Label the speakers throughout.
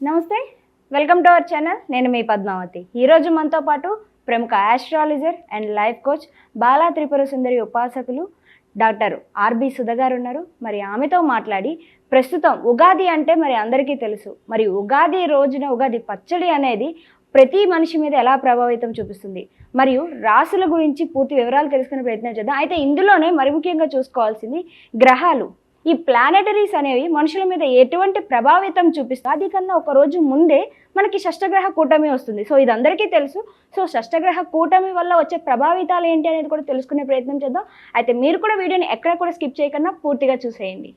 Speaker 1: నమస్తే, welcome to our channel. నేను మీ పద్మావతి. ఈరోజు మనతో పాటు ప్రముఖ astrologer and life coach Bala Tripura Sundari ఉపాసకులు డాక్టర్ ఆర్బి సుధ గారు ఉన్నారు. మరి ఆమెతో మాట్లాడి ప్రస్తుతం ఉగాది అంటే మరి అందరికీ తెలుసు. మరి ఉగాది రోజున ఉగాది పచ్చడి అనేది ప్రతి మనిషి మీద ఎలా ప్రభావితం చూపిస్తుంది, మరియు రాసుల గురించి పూర్తి వివరాలు తెలుసుకునే ప్రయత్నం చేద్దాం. అయితే ఇందులోనే మరి ముఖ్యంగా చూసుకోవాల్సింది గ్రహాలు. ఈ ప్లానెటరీస్ అనేవి మనుషుల మీద ఎటువంటి ప్రభావితం చూపిస్తాయి. అది కన్నా ఒక రోజు ముందే మనకి షష్టగ్రహ కూటమి వస్తుంది. సో ఇది అందరికీ తెలుసు. సో షష్టగ్రహ కూటమి వల్ల వచ్చే ప్రభావితాలు ఏంటి అనేది కూడా తెలుసుకునే ప్రయత్నం చేద్దాం. అయితే మీరు కూడా వీడియోని ఎక్కడ కూడా స్కిప్ చేయకుండా పూర్తిగా చూసేయండి.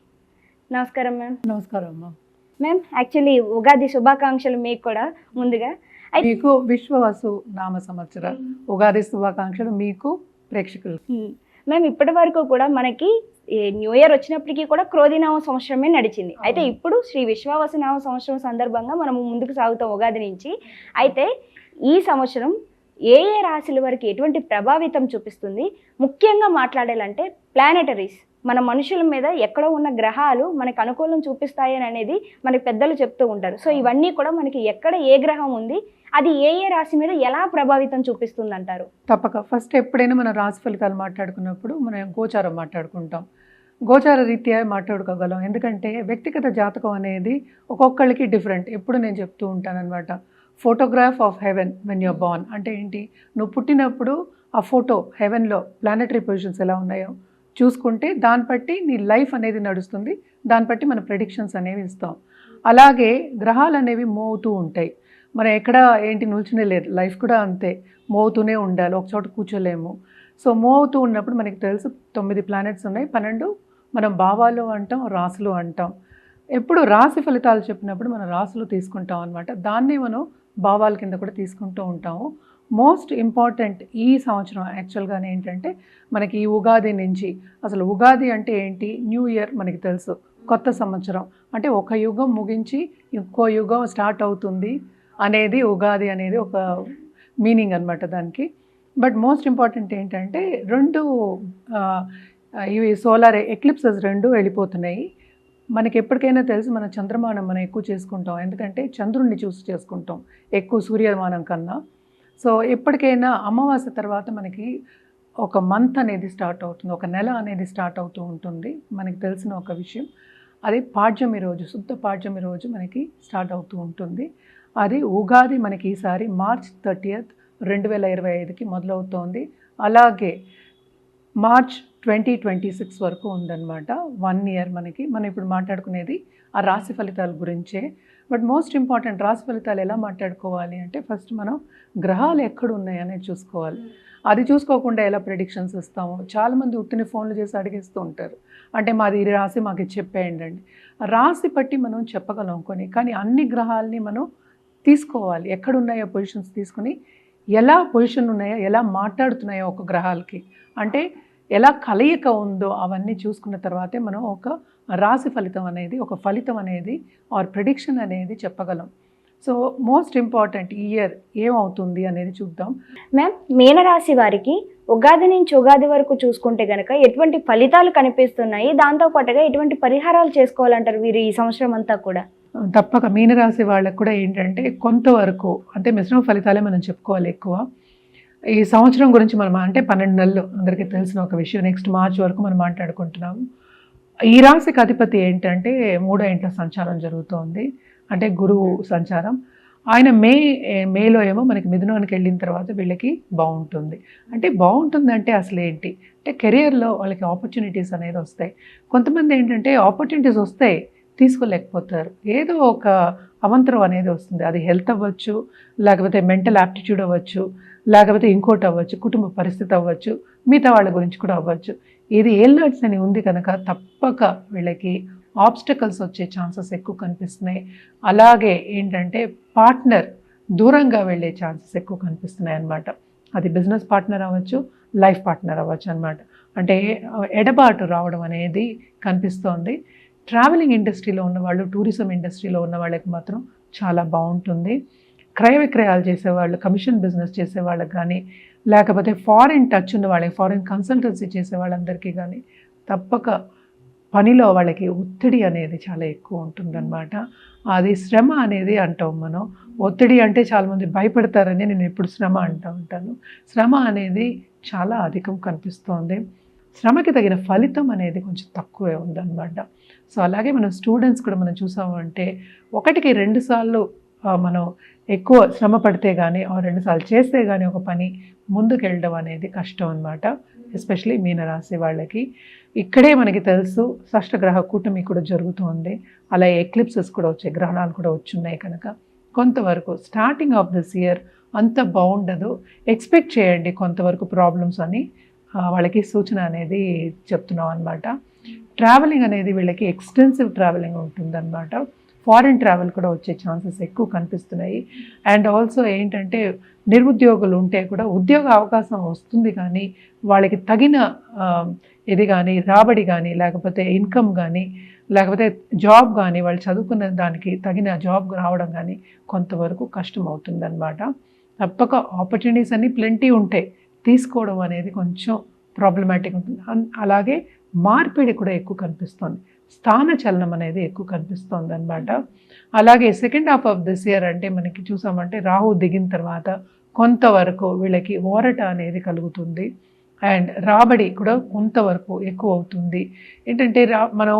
Speaker 1: నమస్కారం మ్యామ్.
Speaker 2: నమస్కారం అమ్మా.
Speaker 1: మ్యామ్, యాక్చువల్లీ ఉగాది శుభాకాంక్షలు మీకు కూడా ముందుగా.
Speaker 2: మీకు విశ్వవసు నామ సంవత్సర ఉగాది శుభాకాంక్షలు మీకు ప్రేక్షకులు.
Speaker 1: మ్యామ్, ఇప్పటి వరకు కూడా మనకి న్యూ ఇయర్ వచ్చినప్పటికీ కూడా క్రోధినామ సంవత్సరమే నడిచింది. అయితే ఇప్పుడు శ్రీ విశ్వావసు నామ సంవత్సరం సందర్భంగా మనం ముందుకు సాగుతాం ఉగాది నుంచి. అయితే ఈ సంవత్సరం ఏ ఏ రాశుల వరకు ఎటువంటి ప్రభావితం చూపిస్తుంది, ముఖ్యంగా మాట్లాడాలంటే ప్లానెటరీస్ మన మనుషుల మీద ఎక్కడో ఉన్న గ్రహాలు మనకు అనుకూలం చూపిస్తాయని అనేది మనకి పెద్దలు చెప్తూ ఉంటారు. సో ఇవన్నీ కూడా మనకి ఎక్కడ ఏ గ్రహం ఉంది, అది ఏ ఏ రాశి మీద ఎలా ప్రభావితం చూపిస్తుంది అంటారు?
Speaker 2: తప్పక ఫస్ట్ ఎప్పుడైనా మన రాశి ఫలితాలు మాట్లాడుకున్నప్పుడు మనం గోచారం మాట్లాడుకుంటాం. గోచార రీత్యా మాట్లాడుకోగలం. ఎందుకంటే వ్యక్తిగత జాతకం అనేది ఒక్కొక్కరికి డిఫరెంట్. ఎప్పుడు నేను చెప్తూ ఉంటాను అనమాట, photograph of heaven when you're born. అంటే ఏంటి, నువ్వు పుట్టినప్పుడు ఆ ఫోటో హెవెన్లో ప్లానెటరీ పొజిషన్స్ ఎలా ఉన్నాయో చూసుకుంటే దాన్ని బట్టి నీ లైఫ్ అనేది నడుస్తుంది. దాన్ని బట్టి మన ప్రెడిక్షన్స్ అనేవి ఇస్తాం. అలాగే గ్రహాలు అనేవి మూవ్ అవుతూ ఉంటాయి. మనం ఎక్కడ ఏంటి నిల్చునే లేదు, లైఫ్ కూడా అంతే, మూవ్ అవుతూనే ఉండాలి, ఒక చోట కూర్చోలేము. సో మూవ్ అవుతూ ఉన్నప్పుడు మనకి తెలుసు 9 ప్లానెట్స్ ఉన్నాయి, 12 మనం భావాలు అంటాం, రాసులు అంటాం. ఎప్పుడు రాశి ఫలితాలు చెప్పినప్పుడు మనం రాసులు తీసుకుంటాం అనమాట. దాన్ని మనం భావాల కింద కూడా తీసుకుంటూ ఉంటాము. మోస్ట్ ఇంపార్టెంట్ ఈ సంవత్సరం యాక్చువల్గానే ఏంటంటే మనకి ఈ ఉగాది నుంచి, అసలు ఉగాది అంటే ఏంటి, న్యూ ఇయర్ మనకి తెలుసు, కొత్త సంవత్సరం అంటే ఒక యుగం ముగించి ఇంకో యుగం స్టార్ట్ అవుతుంది అనేది ఉగాది అనేది ఒక మీనింగ్ అనమాట దానికి. బట్ మోస్ట్ ఇంపార్టెంట్ ఏంటంటే ఇవి సోలార్ ఎక్లిప్సెస్ 2 వెళ్ళిపోతున్నాయి. మనకి ఎప్పటికైనా తెలుసు మన చంద్రమానం మనం ఎక్కువ చేసుకుంటాం, ఎందుకంటే చంద్రుడిని చూసి చేసుకుంటాం ఎక్కువ సూర్యమానం కన్నా. సో ఎప్పటికైనా అమావాస్య తర్వాత మనకి ఒక మంత్ అనేది స్టార్ట్ అవుతుంది, ఒక నెల అనేది స్టార్ట్ అవుతూ ఉంటుంది. మనకి తెలిసిన ఒక విషయం, అది పాడ్యమి రోజు, శుద్ధ పాడ్యమి రోజు మనకి స్టార్ట్ అవుతూ ఉంటుంది. అది ఉగాది మనకి ఈసారి మార్చ్ 30, 2025కి మొదలవుతోంది. అలాగే మార్చ్ 2026 వరకు ఉందన్నమాట, 1 ఇయర్ మనకి. మనం ఇప్పుడు మాట్లాడుకునేది ఆ రాశి ఫలితాల గురించే. బట్ మోస్ట్ ఇంపార్టెంట్, రాశి ఫలితాలు ఎలా మాట్లాడుకోవాలి అంటే ఫస్ట్ మనం గ్రహాలు ఎక్కడ ఉన్నాయి అనేది చూసుకోవాలి. అది చూసుకోకుండా ఎలా ప్రెడిక్షన్స్ ఇస్తాము. చాలామంది ఉత్తిని ఫోన్లు చేసి అడిగేస్తూ ఉంటారు, అంటే మాది ఈ రాశి మాకు ఇది చెప్పేయండి అండి. రాశి బట్టి మనం చెప్పగలం కొన్ని, కానీ అన్ని గ్రహాలని మనం తీసుకోవాలి, ఎక్కడున్నాయో పొజిషన్స్ తీసుకుని ఎలా పొజిషన్ ఉన్నాయో, ఎలా మాట్లాడుతున్నాయో ఒక గ్రహాలకి, అంటే ఎలా కలయిక ఉందో అవన్నీ చూసుకున్న తర్వాతే మనం ఒక రాశి ఫలితం అనేది, ఒక ఫలితం అనేది ఆర్ ప్రెడిక్షన్ అనేది చెప్పగలం. సో మోస్ట్ ఇంపార్టెంట్ ఈ ఇయర్ ఏమవుతుంది అనేది చూద్దాం.
Speaker 1: మ్యామ్, మీనరాశి వారికి ఉగాది నుంచి ఉగాది వరకు చూసుకుంటే కనుక ఎటువంటి ఫలితాలు కనిపిస్తున్నాయి, దాంతోపాటుగా ఎటువంటి పరిహారాలు చేసుకోవాలంటారు వీరు ఈ సంవత్సరం అంతా కూడా?
Speaker 2: తప్పక మీనరాశి వాళ్ళకు కూడా ఏంటంటే కొంతవరకు అంటే మిశ్రమ ఫలితాలే మనం చెప్పుకోవాలి ఎక్కువ. ఈ సంవత్సరం గురించి మనం అంటే 12 నెలలు అందరికీ తెలిసిన ఒక విషయం. నెక్స్ట్ మార్చ్ వరకు మనం మాట్లాడుకుంటున్నాము. ఈ రాశికి అధిపతి ఏంటంటే 3వ ఇంట్లో సంచారం జరుగుతోంది, అంటే గురువు సంచారం. ఆయన మేలో ఏమో మనకి మిథునానికి వెళ్ళిన తర్వాత వీళ్ళకి బాగుంటుంది. అంటే బాగుంటుందంటే అసలు ఏంటి అంటే కెరియర్లో వాళ్ళకి ఆపర్చునిటీస్ అనేది వస్తాయి. కొంతమంది ఏంటంటే ఆపర్చునిటీస్ వస్తాయి, తీసుకోలేకపోతారు, ఏదో ఒక అవంతరం అనేది వస్తుంది. అది హెల్త్ అవ్వచ్చు, లేకపోతే మెంటల్ యాప్టిట్యూడ్ అవ్వచ్చు, లేకపోతే ఇంకోటి అవ్వచ్చు, కుటుంబ పరిస్థితి అవ్వచ్చు, మిగతా వాళ్ళ గురించి కూడా అవ్వచ్చు. ఇది ఏల్నట్స్ అని ఉంది కనుక తప్పక వీళ్ళకి ఆబ్స్టకల్స్ వచ్చే ఛాన్సెస్ ఎక్కువ కనిపిస్తున్నాయి. అలాగే ఏంటంటే పార్ట్నర్ దూరంగా వెళ్ళే ఛాన్సెస్ ఎక్కువ కనిపిస్తున్నాయి అన్నమాట. అది బిజినెస్ పార్ట్నర్ అవ్వచ్చు, లైఫ్ పార్ట్నర్ అవ్వచ్చు అనమాట. అంటే ఎడబాటు రావడం అనేది కనిపిస్తోంది. ట్రావెలింగ్ ఇండస్ట్రీలో ఉన్నవాళ్ళు, టూరిజం ఇండస్ట్రీలో ఉన్న వాళ్ళకి మాత్రం చాలా బాగుంటుంది. క్రయ విక్రయాలు చేసేవాళ్ళు, కమిషన్ బిజినెస్ చేసే వాళ్ళకి కానీ, లేకపోతే ఫారిన్ టచ్ ఉన్న వాళ్ళకి, ఫారిన్ కన్సల్టెన్సీ చేసే వాళ్ళందరికీ కానీ తప్పక పనిలో వాళ్ళకి ఒత్తిడి అనేది చాలా ఎక్కువ ఉంటుందన్నమాట. అది శ్రమ అనేది అంటాం మనం. ఒత్తిడి అంటే చాలామంది భయపడతారని నేను ఎప్పుడు శ్రమ అంటూ ఉంటాను. శ్రమ అనేది చాలా అధికం కనిపిస్తోంది. శ్రమకి తగిన ఫలితం అనేది కొంచెం తక్కువే ఉందన్నమాట. సో అలాగే మనం స్టూడెంట్స్ కూడా మనం చూసాము అంటే 1కి 2 సార్లు మనం ఎక్కువ శ్రమ పడితే కానీ 2 సార్లు చేస్తే కానీ ఒక పని ముందుకెళ్ళడం అనేది కష్టం అన్నమాట. ఎస్పెషలీ మీనరాశి వాళ్ళకి. ఇక్కడే మనకి తెలుసు షష్టగ్రహ కూటమి కూడా జరుగుతుంది. అలా ఎక్లిప్సెస్ కూడా వచ్చాయి, గ్రహణాలు కూడా వచ్చున్నాయి కనుక కొంతవరకు స్టార్టింగ్ ఆఫ్ దిస్ ఇయర్ అంత బాగుండదు. ఎక్స్పెక్ట్ చేయండి కొంతవరకు ప్రాబ్లమ్స్ అని వాళ్ళకి సూచన అనేది చెప్తున్నాం అనమాట. ట్రావెలింగ్ అనేది వీళ్ళకి ఎక్స్టెన్సివ్ ట్రావెలింగ్ ఉంటుందన్నమాట. ఫారిన్ ట్రావెల్ కూడా వచ్చే ఛాన్సెస్ ఎక్కువ కనిపిస్తున్నాయి. అండ్ ఆల్సో ఏంటంటే నిరుద్యోగులు ఉంటే కూడా ఉద్యోగ అవకాశం వస్తుంది, కానీ వాళ్ళకి తగిన ఇది కానీ రాబడి కానీ లేకపోతే ఇన్కమ్ కానీ లేకపోతే జాబ్ కానీ వాళ్ళు చదువుకున్న దానికి తగిన జాబ్ రావడం కానీ కొంతవరకు కష్టం అవుతుందన్నమాట. తప్పక ఆపర్చునిటీస్ అన్నీ ప్లెంటీ ఉంటాయి, తీసుకోవడం అనేది కొంచెం ప్రాబ్లమాటిక్ ఉంటుంది. అలాగే మార్పిడి కూడా ఎక్కువ కనిపిస్తుంది, స్థాన చలనం అనేది ఎక్కువ కనిపిస్తుంది అనమాట. అలాగే second half of this year అంటే మనకి చూసామంటే రాహు దిగిన తర్వాత కొంతవరకు వీళ్ళకి ఓరట అనేది కలుగుతుంది. అండ్ రాబడి కూడా కొంతవరకు ఎక్కువ అవుతుంది. ఏంటంటే మనం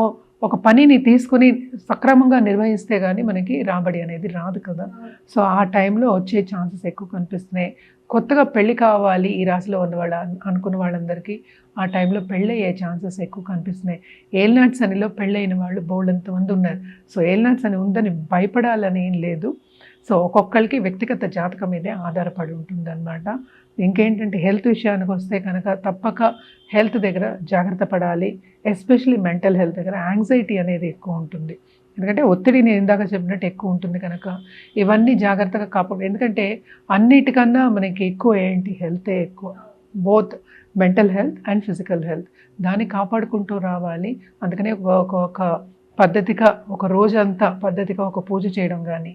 Speaker 2: ఒక పనిని తీసుకుని సక్రమంగా నిర్వహిస్తే కానీ మనకి రాబడి అనేది రాదు కదా. సో ఆ టైంలో వచ్చే ఛాన్సెస్ ఎక్కువ కనిపిస్తున్నాయి. కొత్తగా పెళ్లి కావాలి ఈ రాశిలో ఉన్న వాళ్ళు అనుకున్న వాళ్ళందరికీ ఆ టైంలో పెళ్ళయ్యే ఛాన్సెస్ ఎక్కువ కనిపిస్తున్నాయి. ఏలినాటి శనిలో పెళ్ళైన వాళ్ళు బోల్డంతమంది ఉన్నారు. సో ఏలినాటి శని ఉందని భయపడాలని ఏం లేదు. సో ఒక్కొక్కరికి వ్యక్తిగత జాతకం మీదే ఆధారపడి ఉంటుందన్నమాట. ఇంకేంటంటే హెల్త్ విషయానికి వస్తే కనుక తప్పక హెల్త్ దగ్గర జాగ్రత్త పడాలి. ఎస్పెషలీ మెంటల్ హెల్త్ దగ్గర యాంగ్జైటీ అనేది ఎక్కువ ఉంటుంది. ఎందుకంటే ఒత్తిడి నేను ఇందాక చెప్పినట్టు ఎక్కువ ఉంటుంది కనుక ఇవన్నీ జాగ్రత్తగా కాపాడు. ఎందుకంటే అన్నిటికన్నా మనకి ఎక్కువ ఏంటి, హెల్తే ఎక్కువ, both mental health and physical health. దాన్ని కాపాడుకుంటూ రావాలి. అందుకనే ఒక పద్ధతిగా ఒక రోజంతా పద్ధతిగా ఒక పూజ చేయడం కానీ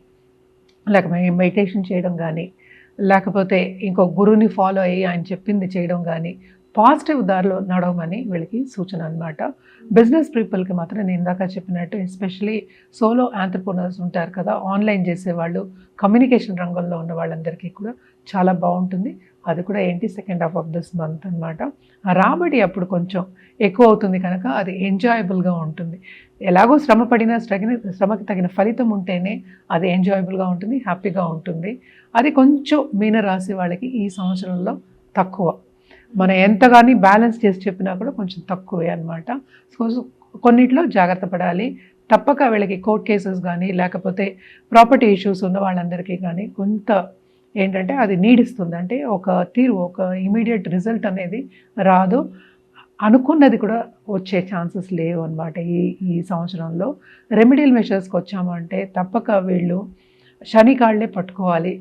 Speaker 2: లేకపోతే మెడిటేషన్ చేయడం కానీ లేకపోతే ఇంకో గురువుని ఫాలో అయ్యి ఆయన చెప్పింది చేయడం కానీ పాజిటివ్ దారిలో నడవమని వీళ్ళకి సూచన అనమాట. బిజినెస్ పీపుల్కి మాత్రం నేను ఇందాక చెప్పినట్టు ఎస్పెషలీ సోలో ఆంటర్ప్రెన్యూర్స్ ఉంటారు కదా, ఆన్లైన్ చేసేవాళ్ళు, కమ్యూనికేషన్ రంగంలో ఉన్న వాళ్ళందరికీ కూడా చాలా బాగుంటుంది. అది కూడా ఏంటి second half of this month అనమాట. ఆ రాబడి అప్పుడు కొంచెం ఎక్కువ అవుతుంది కనుక అది ఎంజాయబుల్గా ఉంటుంది. ఎలాగో శ్రమ పడినా శ్రమకి తగిన ఫలితం ఉంటేనే అది ఎంజాయబుల్గా ఉంటుంది, హ్యాపీగా ఉంటుంది. అది కొంచెం మీనరాశి వాళ్ళకి ఈ సంవత్సరంలో తక్కువ. మనం ఎంతగాని బ్యాలెన్స్ చేసి చెప్పినా కూడా కొంచెం తక్కువే అనమాట. సో కొన్నిట్లో జాగ్రత్త పడాలి. తప్పక వీళ్ళకి కోర్ట్ కేసెస్ కానీ లేకపోతే ప్రాపర్టీ ఇష్యూస్ ఉన్న వాళ్ళందరికీ కానీ కొంత ఏంటంటే అది నీడిస్తుంది. అంటే ఒక ఇమీడియట్ రిజల్ట్ అనేది రాదు. అనుకున్నది కూడా వచ్చే ఛాన్సెస్ లేవు అనమాట ఈ సంవత్సరంలో. రెమెడియల్ మెషర్స్కి వచ్చామంటే తప్పక వీళ్ళు శని కాళ్ళే పట్టుకోవాలి.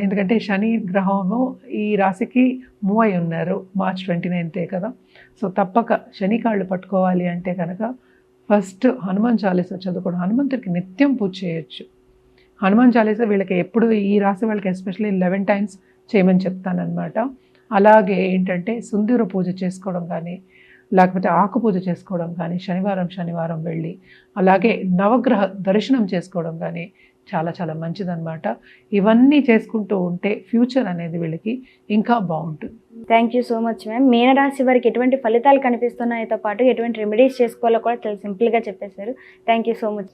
Speaker 2: ఎందుకంటే శని గ్రహము ఈ రాశికి మూవ్ అయి ఉన్నారు March 29 కదా. సో తప్పక శని కాళ్ళు పట్టుకోవాలి అంటే కనుక ఫస్ట్ హనుమాన్ చాలీసా చదువుకోవడం. హనుమంతుడికి నిత్యం పూజ చేయొచ్చు. హనుమాన్ చాలీసా వీళ్ళకి ఎప్పుడు ఈ రాశి వాళ్ళకి ఎస్పెషల్లీ 11 times చేయమని చెప్తానమాట. అలాగే ఏంటంటే సుందూర పూజ చేసుకోవడం కానీ లేకపోతే ఆకు పూజ చేసుకోవడం కానీ శనివారం వెళ్ళి అలాగే నవగ్రహ దర్శనం చేసుకోవడం కానీ చాలా చాలా మంచిదన్నమాట. ఇవన్నీ చేసుకుంటూ ఉంటే ఫ్యూచర్ అనేది వీళ్ళకి ఇంకా బాగుంటుంది.
Speaker 1: Thank you so much ma'am. మీనరాశి వారికి ఎటువంటి ఫలితాలు కనిపిస్తున్నాయో పాటు ఎటువంటి రెమెడీస్ చేసుకోవాలో కూడా చాలా సింపుల్గా చెప్పేశారు. Thank you so much.